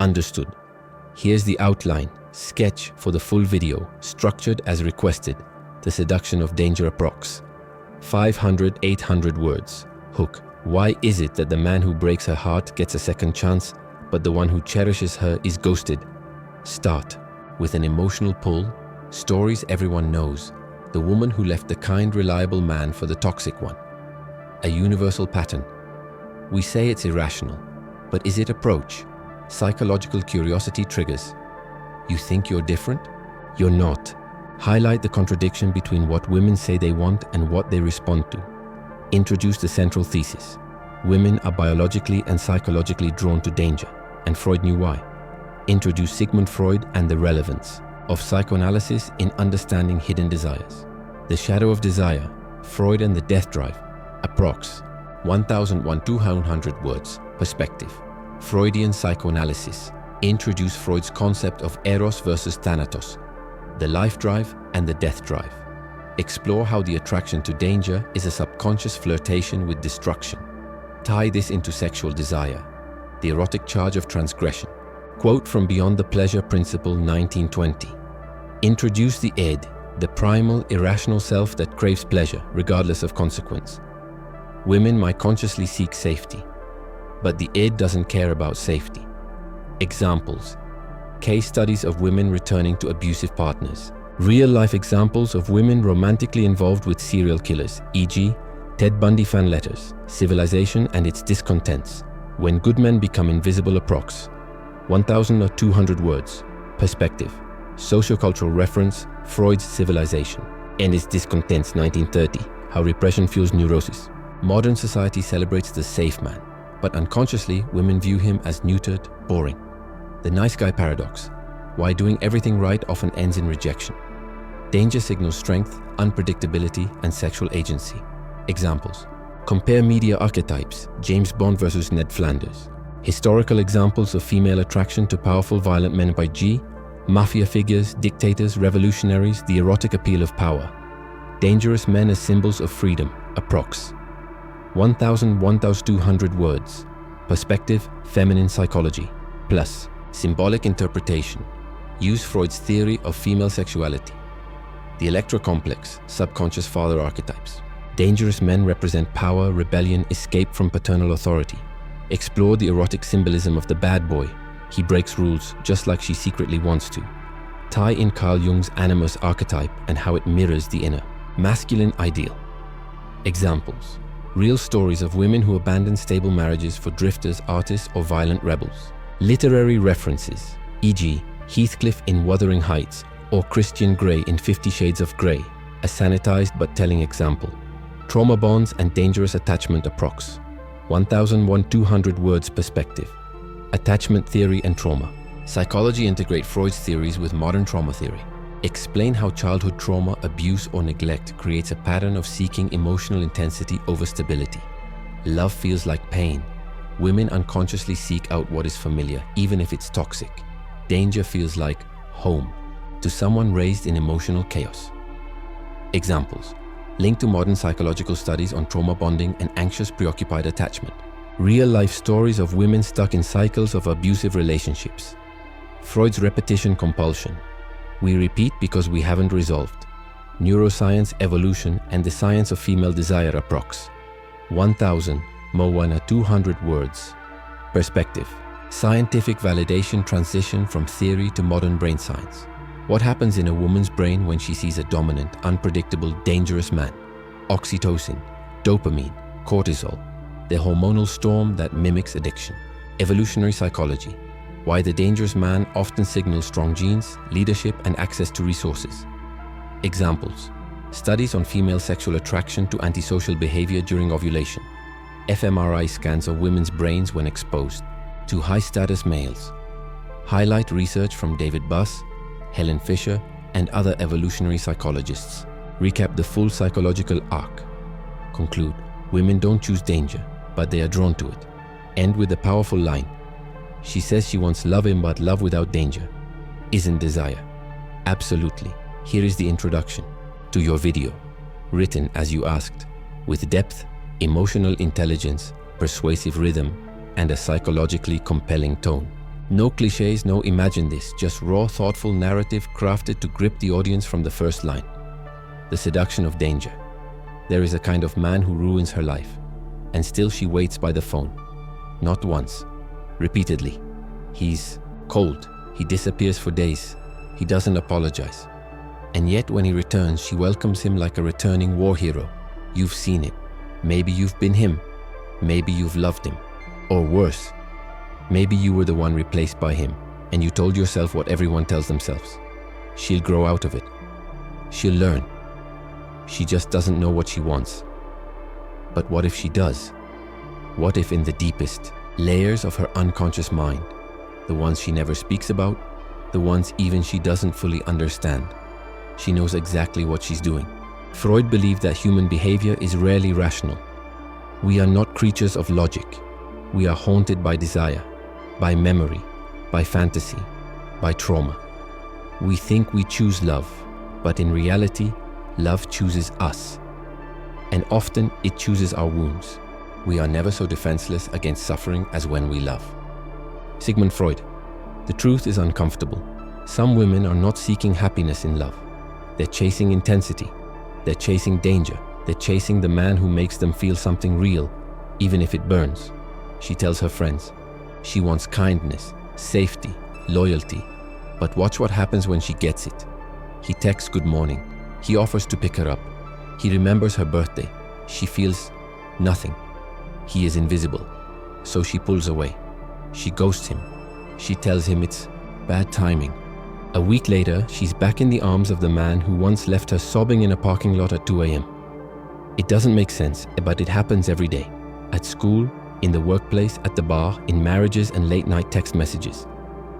Understood. Here's the outline, sketch for the full video, structured as requested. The seduction of danger approx. 500-800 words. Hook. Why is it that the man who breaks her heart gets a second chance, but the one who cherishes her is ghosted? Start with an emotional pull, stories everyone knows, the woman who left the kind, reliable man for the toxic one. A universal pattern. We say it's irrational, but is it approach? Psychological curiosity triggers. You think you're different? You're not. Highlight the contradiction between what women say they want and what they respond to. Introduce the central thesis. Women are biologically and psychologically drawn to danger, and Freud knew why. Introduce Sigmund Freud and the relevance of psychoanalysis in understanding hidden desires. The shadow of desire, Freud and the death drive, approx. 1,200 words, perspective. Freudian psychoanalysis. Introduce Freud's concept of eros versus thanatos, the life drive and the death drive. Explore how the attraction to danger is a subconscious flirtation with destruction. Tie this into sexual desire, the erotic charge of transgression. Quote from Beyond the Pleasure Principle 1920. Introduce the id, the primal, irrational self that craves pleasure, regardless of consequence. Women might consciously seek safety, but the id doesn't care about safety. Examples. Case studies of women returning to abusive partners. Real-life examples of women romantically involved with serial killers, e.g., Ted Bundy fan letters, Civilization and its Discontents. When good men become invisible approx. 1,200 words. Perspective. Sociocultural reference, Freud's Civilization and its Discontents 1930, how repression fuels neurosis. Modern society celebrates the safe man, but unconsciously women view him as neutered, boring. The nice guy paradox, why doing everything right often ends in rejection. Danger signals strength, unpredictability, and sexual agency. Examples. Compare media archetypes, James Bond versus Ned Flanders. Historical examples of female attraction to powerful violent men by G. Mafia figures, dictators, revolutionaries, the erotic appeal of power. Dangerous men as symbols of freedom, approx. 1,200 words. Perspective, feminine psychology. Plus, symbolic interpretation. Use Freud's theory of female sexuality. The Electra complex, subconscious father archetypes. Dangerous men represent power, rebellion, escape from paternal authority. Explore the erotic symbolism of the bad boy. He breaks rules just like she secretly wants to. Tie in Carl Jung's animus archetype and how it mirrors the inner. Masculine ideal. Examples. Real stories of women who abandon stable marriages for drifters, artists, or violent rebels. Literary references, e.g., Heathcliff in Wuthering Heights or Christian Grey in 50 Shades of Grey, a sanitized but telling example. Trauma bonds and dangerous attachment approx. 1,200 words perspective. Attachment theory and trauma. Psychology integrate Freud's theories with modern trauma theory. Explain how childhood trauma, abuse, or neglect creates a pattern of seeking emotional intensity over stability. Love feels like pain. Women unconsciously seek out what is familiar, even if it's toxic. Danger feels like home to someone raised in emotional chaos. Examples. Linked to modern psychological studies on trauma bonding and anxious preoccupied attachment. Real-life stories of women stuck in cycles of abusive relationships. Freud's repetition compulsion. We repeat because we haven't resolved. Neuroscience, evolution, and the science of female desire approx. 1,200 words. Perspective. Scientific validation transition from theory to modern brain science. What happens in a woman's brain when she sees a dominant, unpredictable, dangerous man? Oxytocin, dopamine, cortisol, the hormonal storm that mimics addiction. Evolutionary psychology. Why the dangerous man often signals strong genes, leadership, and access to resources. Examples. Studies on female sexual attraction to antisocial behavior during ovulation. fMRI scans of women's brains when exposed to high-status males. Highlight research from David Buss, Helen Fisher, and other evolutionary psychologists. Recap the full psychological arc. Conclude, women don't choose danger, but they are drawn to it. End with a powerful line. She says she wants love in, but love without danger isn't desire. Absolutely. Here is the introduction to your video, written as you asked, with depth, emotional intelligence, persuasive rhythm, and a psychologically compelling tone. No cliches, no imagine this, just raw, thoughtful narrative crafted to grip the audience from the first line. The seduction of danger. There is a kind of man who ruins her life, and still she waits by the phone. Not once, repeatedly. He's cold, he disappears for days, he doesn't apologize. And yet when he returns, she welcomes him like a returning war hero. You've seen it. Maybe you've been him. Maybe you've loved him. Or worse, maybe you were the one replaced by him, and you told yourself what everyone tells themselves. She'll grow out of it. She'll learn. She just doesn't know what she wants. But what if she does? What if in the deepest layers of her unconscious mind, the ones she never speaks about, the ones even she doesn't fully understand, she knows exactly what she's doing? Freud believed that human behavior is rarely rational. We are not creatures of logic. We are haunted by desire, by memory, by fantasy, by trauma. We think we choose love, but in reality, love chooses us. And often it chooses our wounds. We are never so defenseless against suffering as when we love. Sigmund Freud. The truth is uncomfortable. Some women are not seeking happiness in love. They're chasing intensity. They're chasing danger. They're chasing the man who makes them feel something real, even if it burns. She tells her friends. She wants kindness, safety, loyalty. But watch what happens when she gets it. He texts good morning. He offers to pick her up. He remembers her birthday. She feels nothing. He is invisible. So she pulls away. She ghosts him. She tells him it's bad timing. A week later, she's back in the arms of the man who once left her sobbing in a parking lot at 2 a.m. It doesn't make sense, but it happens every day. At school, in the workplace, at the bar, in marriages and late-night text messages.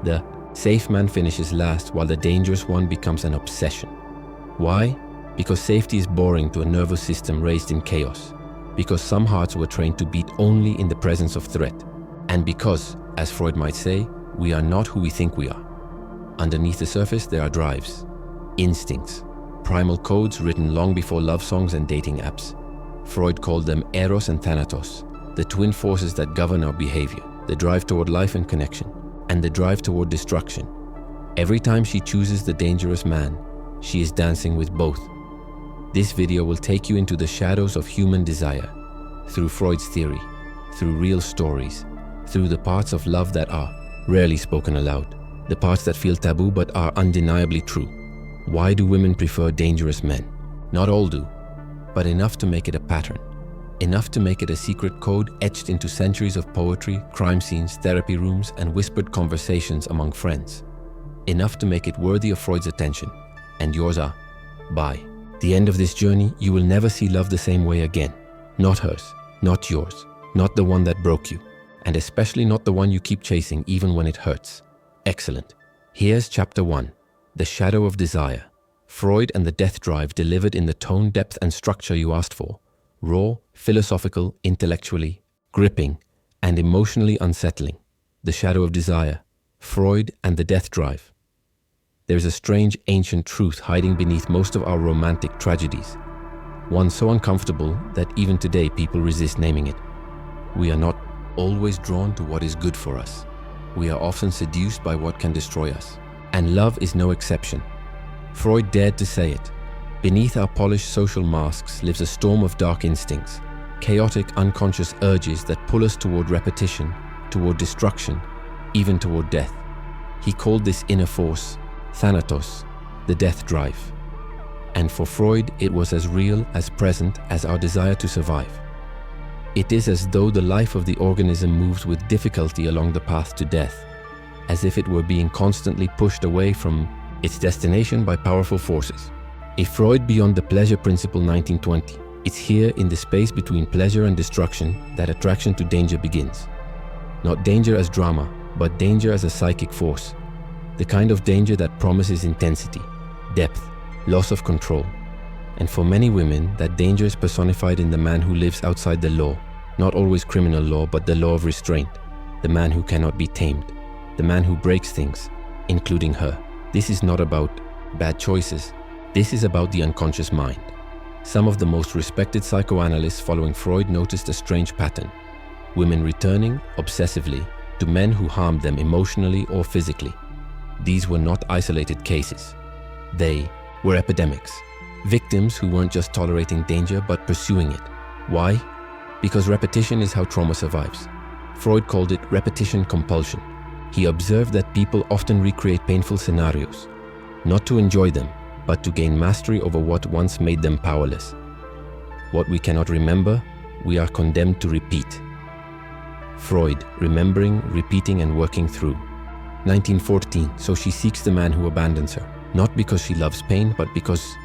The safe man finishes last while the dangerous one becomes an obsession. Why? Because safety is boring to a nervous system raised in chaos. Because some hearts were trained to beat only in the presence of threat. And because, as Freud might say, we are not who we think we are. Underneath the surface, there are drives, instincts, primal codes written long before love songs and dating apps. Freud called them Eros and Thanatos, the twin forces that govern our behavior, the drive toward life and connection, and the drive toward destruction. Every time she chooses the dangerous man, she is dancing with both. This video will take you into the shadows of human desire, through Freud's theory, through real stories, through the parts of love that are rarely spoken aloud, the parts that feel taboo but are undeniably true. Why do women prefer dangerous men? Not all do, but enough to make it a pattern. Enough to make it a secret code etched into centuries of poetry, crime scenes, therapy rooms, and whispered conversations among friends. Enough to make it worthy of Freud's attention, and yours are. By the end of this journey, you will never see love the same way again. Not hers, not yours, not the one that broke you, and especially not the one you keep chasing even when it hurts. Excellent. Here's Chapter 1, The Shadow of Desire. Freud and the Death Drive delivered in the tone, depth, and structure you asked for. Raw, philosophical, intellectually, gripping, and emotionally unsettling. The Shadow of Desire. Freud and the Death Drive. There's a strange ancient truth hiding beneath most of our romantic tragedies. One so uncomfortable that even today people resist naming it. We are not always drawn to what is good for us. We are often seduced by what can destroy us. And love is no exception. Freud dared to say it. Beneath our polished social masks lives a storm of dark instincts, chaotic unconscious urges that pull us toward repetition, toward destruction, even toward death. He called this inner force Thanatos, the death drive. And for Freud, it was as real, as present as our desire to survive. It is as though the life of the organism moves with difficulty along the path to death, as if it were being constantly pushed away from its destination by powerful forces. If Freud beyond the pleasure principle 1920, it's here in the space between pleasure and destruction that attraction to danger begins. Not danger as drama, but danger as a psychic force. The kind of danger that promises intensity, depth, loss of control. And for many women, that danger is personified in the man who lives outside the law, not always criminal law, but the law of restraint, the man who cannot be tamed, the man who breaks things, including her. This is not about bad choices. This is about the unconscious mind. Some of the most respected psychoanalysts following Freud noticed a strange pattern. Women returning, obsessively, to men who harmed them emotionally or physically. These were not isolated cases. They were epidemics. Victims who weren't just tolerating danger but pursuing it. Why? Because repetition is how trauma survives. Freud called it repetition compulsion. He observed that people often recreate painful scenarios, not to enjoy them, but to gain mastery over what once made them powerless. What we cannot remember, we are condemned to repeat. Freud, remembering, repeating, and working through. 1914, so she seeks the man who abandons her, not because she loves pain, but because